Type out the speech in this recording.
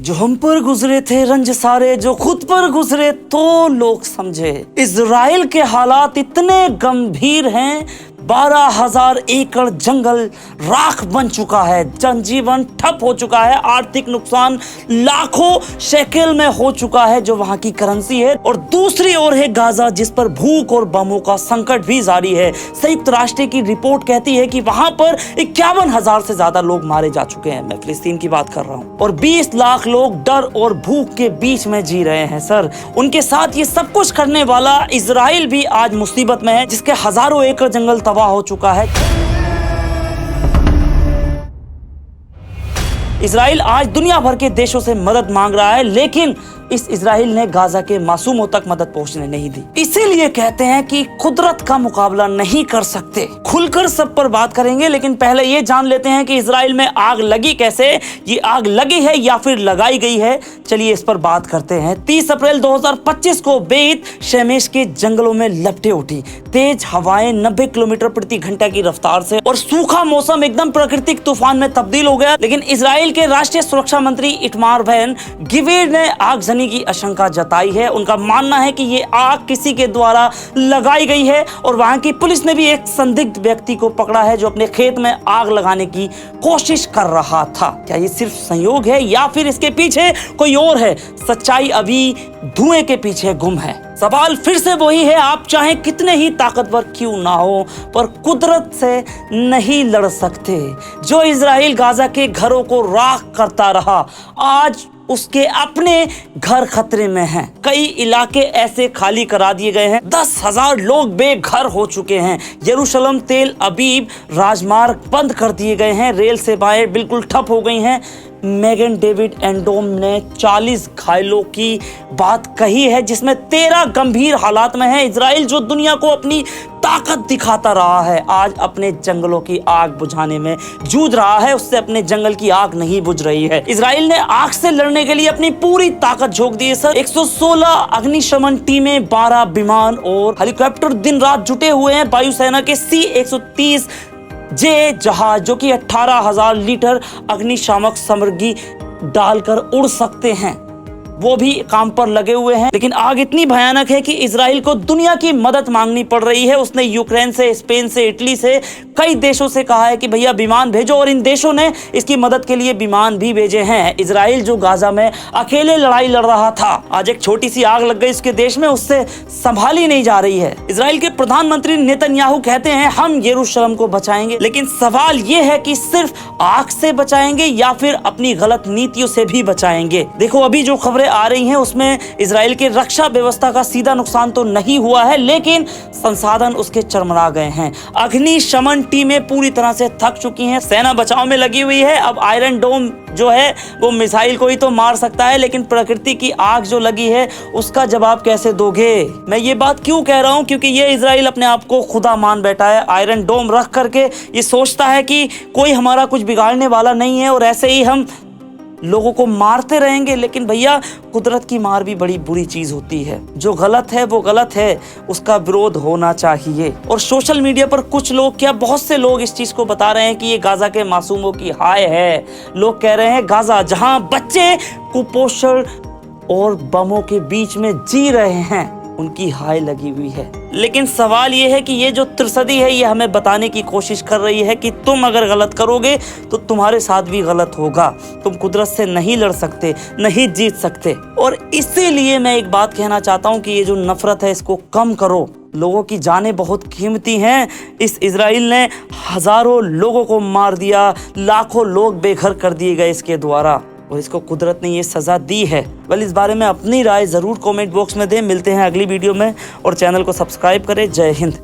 जो हम पर गुजरे थे रंज सारे, जो खुद पर गुजरे तो लोग समझे। इजराइल के हालात इतने गंभीर हैं, 12,000 एकड़ जंगल राख बन चुका है, जनजीवन ठप हो चुका है, आर्थिक नुकसान लाखों शेकेल में हो चुका है जो वहां की करेंसी है। और दूसरी ओर है गाजा, जिस पर भूख और बमों का संकट भी जारी है। संयुक्त राष्ट्र की रिपोर्ट कहती है कि वहां पर 51,000 से ज्यादा लोग मारे जा चुके हैं। मैं फिलिस्तीन की बात कर रहा हूं। और 20 लाख लोग डर और भूख के बीच में जी रहे हैं। सर, उनके साथ ये सब कुछ करने वाला इजराइल भी आज मुसीबत में है, जिसके हजारों एकड़ जंगल तबाह हो चुका है। इजराइल आज दुनिया भर के देशों से मदद मांग रहा है, लेकिन इस इजराइल ने गाजा के मासूमों तक मदद पहुंचने नहीं दी। इसीलिए कहते हैं कि कुदरत का मुकाबला नहीं कर सकते। खुलकर सब पर बात करेंगे, लेकिन पहले ये जान लेते हैं कि इजराइल में आग लगी कैसे। ये आग लगी है या फिर लगाई गई है, चलिए इस पर बात करते हैं। 30 अप्रैल 2025 को बेत शेमेश के जंगलों में लपटें उठी। तेज हवाएं 90 किलोमीटर प्रति घंटा की रफ्तार से, और सूखा मौसम एकदम प्राकृतिक तूफान में तब्दील हो गया। लेकिन इजराइल के राष्ट्रीय सुरक्षा मंत्री इतमार बेन गिविर ने आगजनी की आशंका जताई है। उनका मानना है कि ये आग किसी के द्वारा लगाई गई है, और वहां की पुलिस ने भी एक संदिग्ध व्यक्ति को पकड़ा है जो अपने खेत में आग लगाने की कोशिश कर रहा था। क्या ये सिर्फ संयोग है या फिर इसके पीछे कोई और है? सच्चाई अभी धुएं के पीछे गुम है। सवाल फिर से वही है, आप चाहे कितने ही ताकतवर क्यों ना हो, पर कुदरत से नहीं लड़ सकते। जो इजराइल गाजा के घरों को राख करता रहा, आज उसके अपने घर खतरे में हैं। कई इलाके ऐसे खाली करा दिए गए हैं, 10,000 लोग बेघर हो चुके हैं। यरूशलेम तेल अबीब राजमार्ग बंद कर दिए गए हैं, रेल सेवाएं बिल्कुल ठप हो गई हैं। मेगन डेविड एंडोम ने 40 घायलों की बात कही है, जिसमें 13 गंभीर हालात में है। इजराइल जो दुनिया को अपनी ताकत दिखाता रहा है, आज अपने जंगलों की आग बुझाने में जूझ रहा है। उससे अपने जंगल की आग नहीं बुझ रही है। इजराइल ने आग से लड़ने के लिए अपनी पूरी ताकत झोंक दी है। सर, 116 अग्निशमन टीमें, 12 विमान और हेलीकॉप्टर दिन रात जुटे हुए हैं। वायुसेना के C-130 जे जहाज, जो कि 18,000 लीटर अग्निशामक सामग्री डालकर उड़ सकते हैं, वो भी काम पर लगे हुए हैं। लेकिन आग इतनी भयानक है कि इजराइल को दुनिया की मदद मांगनी पड़ रही है। उसने यूक्रेन से, स्पेन से, इटली से, कई देशों से कहा है कि भैया विमान भेजो, और इन देशों ने इसकी मदद के लिए विमान भी भेजे हैं। इजराइल जो गाजा में अकेले लड़ाई लड़ रहा था, आज एक छोटी सी आग लग गई उसके देश में, उससे संभाली नहीं जा रही है। इजराइल के प्रधानमंत्री नेतन्याहू कहते हैं हम यरूशलेम को बचाएंगे, लेकिन सवाल ये है कि सिर्फ आग से बचाएंगे या फिर अपनी गलत नीतियों से भी बचाएंगे। देखो, अभी जो खबरें आ रही हैं उसमें इजराइल की रक्षा व्यवस्था का सीधा नुकसान तो नहीं हुआ है, लेकिन संसाधन उसके चरमरा गए हैं। अग्निशमन टीमें पूरी तरह से थक चुकी हैं, सेना बचाव में लगी हुई है। अब आयरन डोम जो है वो मिसाइल को ही तो मार सकता है, लेकिन प्रकृति की आग जो लगी है उसका जवाब कैसे दोगे? मैं ये बात क्यों कह रहा हूं? क्योंकि ये इजराइल अपने आप को खुदा मान बैठा है। आयरन डोम रख करके ये सोचता है कि कोई हमारा कुछ बिगाड़ने वाला नहीं है, और ऐसे ही हम लोगों को मारते रहेंगे। लेकिन भैया, कुदरत की मार भी बड़ी बुरी चीज होती है। जो गलत है वो गलत है, उसका विरोध होना चाहिए। और सोशल मीडिया पर कुछ लोग, क्या बहुत से लोग इस चीज को बता रहे हैं कि ये गाजा के मासूमों की हाय है। लोग कह रहे हैं गाजा, जहां बच्चे कुपोषण और बमों के बीच में जी रहे हैं, उनकी हाय लगी हुई है। लेकिन सवाल ये है कि ये जो त्रसदी है, ये हमें बताने की कोशिश कर रही है कि तुम अगर गलत करोगे तो तुम्हारे साथ भी गलत होगा। तुम कुदरत से नहीं लड़ सकते, नहीं जीत सकते। और इसीलिए मैं एक बात कहना चाहता हूँ कि ये जो नफरत है इसको कम करो। लोगों की जानें बहुत कीमती हैं। इस इजराइल ने हजारों लोगों को मार दिया, लाखों लोग बेघर कर दिए गए इसके द्वारा, और इसको कुदरत ने ये सजा दी है। वेल, इस बारे में अपनी राय जरूर कमेंट बॉक्स में दें। मिलते हैं अगली वीडियो में, और चैनल को सब्सक्राइब करें। जय हिंद।